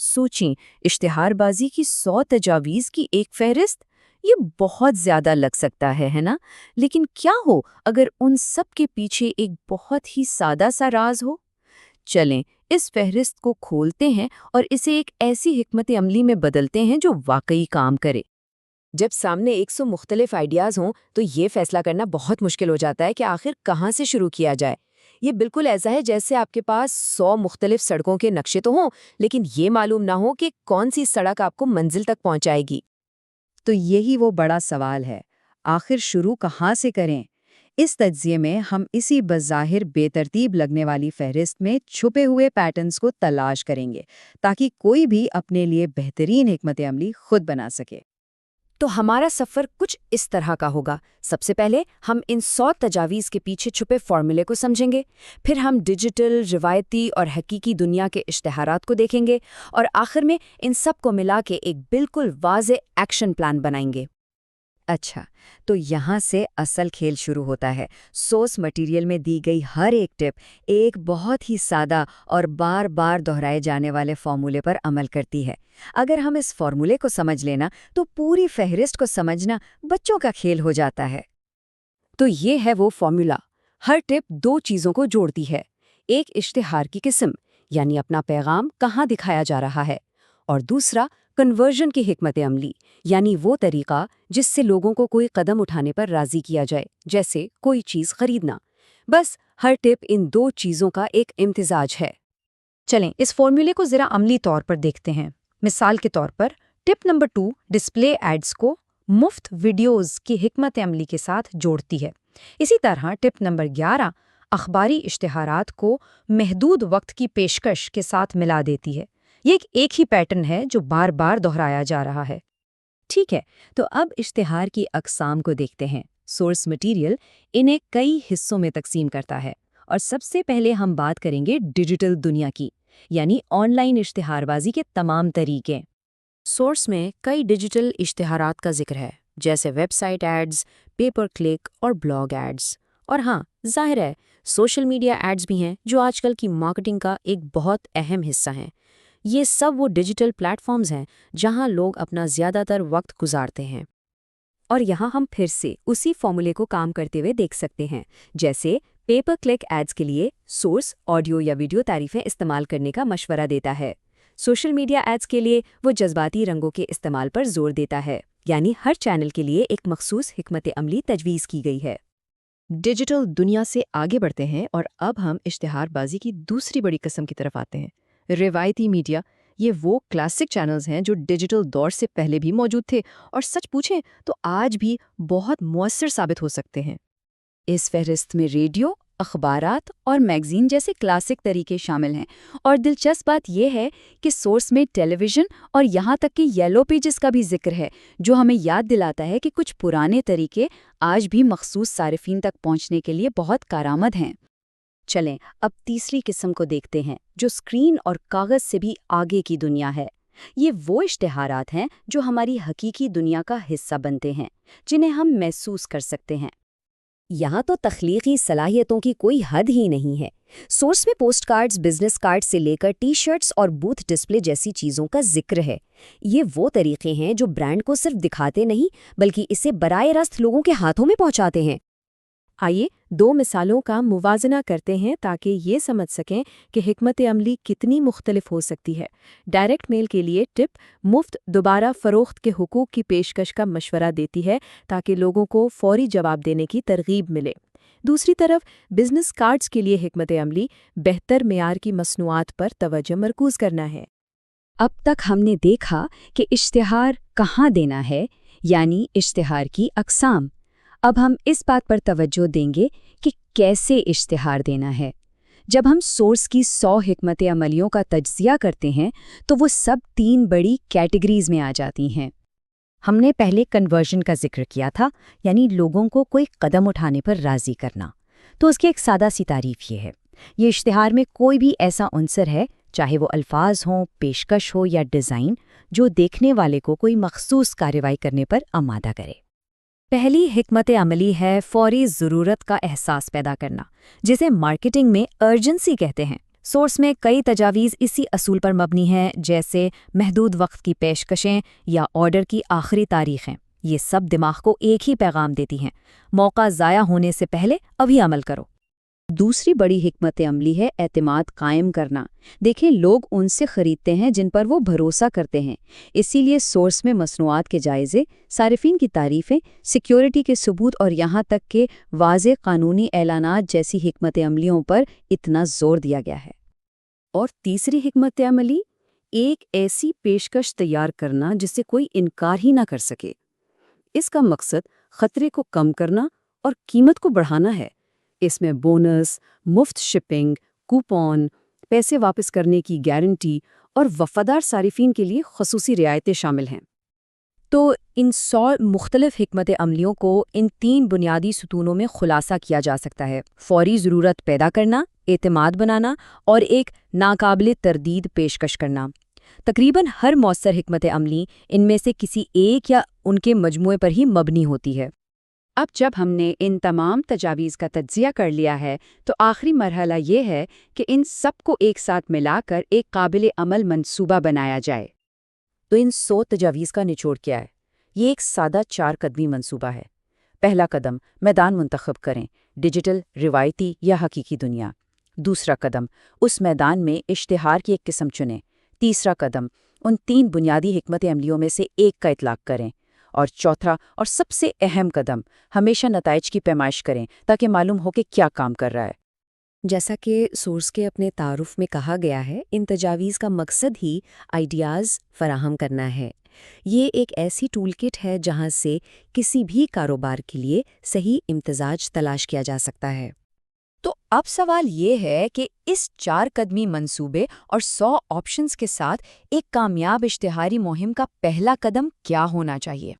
سوچیں، اشتہار بازی کی 100 تجاویز کی ایک فہرست، یہ بہت زیادہ لگ سکتا ہے نا؟ لیکن کیا ہو اگر ان سب کے پیچھے ایک بہت ہی سادہ سا راز ہو؟ چلیں اس فہرست کو کھولتے ہیں اور اسے ایک ایسی حکمت عملی میں بدلتے ہیں جو واقعی کام کرے۔ جب سامنے 100 مختلف آئیڈیاز ہوں تو یہ فیصلہ کرنا بہت مشکل ہو جاتا ہے کہ آخر کہاں سے شروع کیا جائے۔ یہ بالکل ایسا ہے جیسے آپ کے پاس 100 مختلف سڑکوں کے نقشے تو ہوں، لیکن یہ معلوم نہ ہو کہ کون سی سڑک آپ کو منزل تک پہنچائے گی۔ تو یہی وہ بڑا سوال ہے، آخر شروع کہاں سے کریں؟ اس تجزیے میں ہم اسی بظاہر بے ترتیب لگنے والی فہرست میں چھپے ہوئے پیٹرنز کو تلاش کریں گے تاکہ کوئی بھی اپنے لیے بہترین حکمت عملی خود بنا سکے۔ تو ہمارا سفر کچھ اس طرح کا ہوگا۔ سب سے پہلے ہم ان 100 تجاویز کے پیچھے چھپے فارمولے کو سمجھیں گے، پھر ہم ڈیجیٹل، روایتی اور حقیقی دنیا کے اشتہارات کو دیکھیں گے، اور آخر میں ان سب کو ملا کے ایک بالکل واضح ایکشن پلان بنائیں گے۔ اچھا، تو یہاں سے اصل کھیل شروع ہوتا ہے۔ سورس مٹیریل میں دی گئی ہر ایک ٹپ ایک بہت ہی سادہ اور بار بار دہرائے جانے والے فارمولے پر عمل کرتی ہے۔ اگر ہم اس فارمولے کو سمجھ لینا تو پوری فہرست کو سمجھنا بچوں کا کھیل ہو جاتا ہے۔ تو یہ ہے وہ فارمولا۔ ہر ٹپ 2 چیزوں کو جوڑتی ہے، ایک اشتہار کی قسم، یعنی اپنا پیغام کہاں دکھایا جا رہا ہے، اور دوسرا کنورژن کی حکمت عملی، یعنی وہ طریقہ جس سے لوگوں کو کوئی قدم اٹھانے پر راضی کیا جائے، جیسے کوئی چیز خریدنا۔ بس ہر ٹپ ان 2 چیزوں کا ایک امتزاج ہے۔ چلیں اس فارمولے کو ذرا عملی طور پر دیکھتے ہیں۔ مثال کے طور پر ٹپ نمبر 2 ڈسپلے ایڈز کو مفت ویڈیوز کی حکمت عملی کے ساتھ جوڑتی ہے۔ اسی طرح ٹپ نمبر 11 اخباری اشتہارات کو محدود وقت کی پیشکش کے ساتھ ملا دیتی ہے۔ یہ ایک ہی پیٹرن ہے جو بار بار دہرایا جا رہا ہے۔ ٹھیک ہے، تو اب اشتہار کی اقسام کو دیکھتے ہیں۔ سورس مٹیریل انہیں کئی حصوں میں تقسیم کرتا ہے، اور سب سے پہلے ہم بات کریں گے ڈیجیٹل دنیا کی، یعنی آن لائن اشتہار بازی کے تمام طریقے۔ سورس میں کئی ڈیجیٹل اشتہارات کا ذکر ہے، جیسے website ads, pay per click اور بلاگ ایڈز، اور ہاں ظاہر ہے سوشل میڈیا ایڈز بھی ہیں جو آج کل کی مارکیٹنگ کا ایک بہت اہم حصہ ہیں۔ یہ سب وہ ڈیجیٹل پلیٹ فارمز ہیں جہاں لوگ اپنا زیادہ تر وقت گزارتے ہیں۔ اور یہاں ہم پھر سے اسی فارمولے کو کام کرتے ہوئے دیکھ سکتے ہیں۔ جیسے پیپر کلک ایڈز کے لیے سورس آڈیو یا ویڈیو تعریفیں استعمال کرنے کا مشورہ دیتا ہے۔ سوشل میڈیا ایڈز کے لیے وہ جذباتی رنگوں کے استعمال پر زور دیتا ہے، یعنی ہر چینل کے لیے ایک مخصوص حکمت عملی تجویز کی گئی ہے۔ ڈیجیٹل دنیا سے آگے بڑھتے ہیں اور اب ہم اشتہار بازی کی دوسری بڑی قسم کی طرف آتے ہیں، روایتی میڈیا۔ یہ وہ کلاسک چینلز ہیں جو ڈیجیٹل دور سے پہلے بھی موجود تھے اور سچ پوچھیں تو آج بھی بہت مؤثر ثابت ہو سکتے ہیں۔ اس فہرست میں ریڈیو، اخبارات اور میگزین جیسے کلاسک طریقے شامل ہیں، اور دلچسپ بات یہ ہے کہ سورس میں ٹیلی ویژن اور یہاں تک کہ یلو پیجز کا بھی ذکر ہے، جو ہمیں یاد دلاتا ہے کہ کچھ پرانے طریقے آج بھی مخصوص صارفین تک پہنچنے کے لیے بہت کارآمد ہیں۔ چلیں اب تیسری قسم کو دیکھتے ہیں، جو اسکرین اور کاغذ سے بھی آگے کی دنیا ہے۔ یہ وہ اشتہارات ہیں جو ہماری حقیقی دنیا کا حصہ بنتے ہیں، جنہیں ہم محسوس کر سکتے ہیں۔ یہاں تو تخلیقی صلاحیتوں کی کوئی حد ہی نہیں ہے۔ سورس میں پوسٹ کارڈز، بزنس کارڈ سے لے کر ٹی شرٹس اور بوتھ ڈسپلے جیسی چیزوں کا ذکر ہے۔ یہ وہ طریقے ہیں جو برانڈ کو صرف دکھاتے نہیں بلکہ اسے براہ راست لوگوں کے ہاتھوں میں پہنچاتے ہیں۔ آئیے 2 مثالوں کا موازنہ کرتے ہیں تاکہ یہ سمجھ سکیں کہ حکمت عملی کتنی مختلف ہو سکتی ہے۔ ڈائریکٹ میل کے لیے ٹپ مفت دوبارہ فروخت کے حقوق کی پیشکش کا مشورہ دیتی ہے تاکہ لوگوں کو فوری جواب دینے کی ترغیب ملے۔ دوسری طرف بزنس کارڈز کے لیے حکمت عملی بہتر معیار کی مصنوعات پر توجہ مرکوز کرنا ہے۔ اب تک ہم نے دیکھا کہ اشتہار کہاں دینا ہے، یعنی اشتہار کی اقسام۔ اب ہم اس بات پر توجہ دیں گے کہ کیسے اشتہار دینا ہے۔ جب ہم سورس کی 100 حکمت عملیوں کا تجزیہ کرتے ہیں تو وہ سب 3 بڑی کیٹیگریز میں آ جاتی ہیں۔ ہم نے پہلے کنورژن کا ذکر کیا تھا، یعنی لوگوں کو کوئی قدم اٹھانے پر راضی کرنا۔ تو اس کی ایک سادہ سی تعریف یہ ہے، یہ اشتہار میں کوئی بھی ایسا عنصر ہے، چاہے وہ الفاظ ہوں، پیشکش ہو یا ڈیزائن، جو دیکھنے والے کو کوئی مخصوص کارروائی کرنے پر آمادہ کرے۔ پہلی حکمت عملی ہے فوری ضرورت کا احساس پیدا کرنا، جسے مارکیٹنگ میں ارجنسی کہتے ہیں۔ سورس میں کئی تجاویز اسی اصول پر مبنی ہیں، جیسے محدود وقت کی پیشکشیں یا آرڈر کی آخری تاریخیں۔ یہ سب دماغ کو ایک ہی پیغام دیتی ہیں: موقع ضائع ہونے سے پہلے ابھی عمل کرو۔ دوسری بڑی حکمت عملی ہے اعتماد قائم کرنا۔ دیکھیں، لوگ ان سے خریدتے ہیں جن پر وہ بھروسہ کرتے ہیں، اسی لیے سورس میں مصنوعات کے جائزے، صارفین کی تعریفیں، سیکیورٹی کے ثبوت اور یہاں تک کہ واضح قانونی اعلانات جیسی حکمت عملیوں پر اتنا زور دیا گیا ہے۔ اور تیسری حکمت عملی، ایک ایسی پیشکش تیار کرنا جس سے کوئی انکار ہی نہ کر سکے۔ اس کا مقصد خطرے کو کم کرنا اور قیمت کو بڑھانا ہے۔ اس میں بونس، مفت شپنگ، کوپن، پیسے واپس کرنے کی گارنٹی اور وفادار صارفین کے لیے خصوصی رعایتیں شامل ہیں۔ تو ان 100 مختلف حکمت عملیوں کو ان 3 بنیادی ستونوں میں خلاصہ کیا جا سکتا ہے: فوری ضرورت پیدا کرنا، اعتماد بنانا اور ایک ناقابل تردید پیشکش کرنا۔ تقریباً ہر مؤثر حکمت عملی ان میں سے کسی ایک یا ان کے مجموعے پر ہی مبنی ہوتی ہے۔ اب جب ہم نے ان تمام تجاویز کا تجزیہ کر لیا ہے تو آخری مرحلہ یہ ہے کہ ان سب کو ایک ساتھ ملا کر ایک قابل عمل منصوبہ بنایا جائے۔ تو ان 100 تجاویز کا نچوڑ کیا ہے؟ یہ ایک سادہ 4 قدمی منصوبہ ہے۔ پہلا قدم، میدان منتخب کریں، ڈیجیٹل، روایتی یا حقیقی دنیا۔ دوسرا قدم، اس میدان میں اشتہار کی ایک قسم چنیں۔ تیسرا قدم، ان 3 بنیادی حکمت عملیوں میں سے ایک کا اطلاق کریں۔ اور چوتھا اور سب سے اہم قدم، ہمیشہ نتائج کی پیمائش کریں تاکہ معلوم ہو کہ کیا کام کر رہا ہے۔ جیسا کہ سورس کے اپنے تعارف میں کہا گیا ہے، ان تجاویز کا مقصد ہی آئیڈیاز فراہم کرنا ہے۔ یہ ایک ایسی ٹول کٹ ہے جہاں سے کسی بھی کاروبار کے لیے صحیح امتزاج تلاش کیا جا سکتا ہے۔ تو اب سوال یہ ہے کہ اس 4 قدمی منصوبے اور 100 آپشنز کے ساتھ ایک کامیاب اشتہاری مہم کا پہلا قدم کیا ہونا چاہیے؟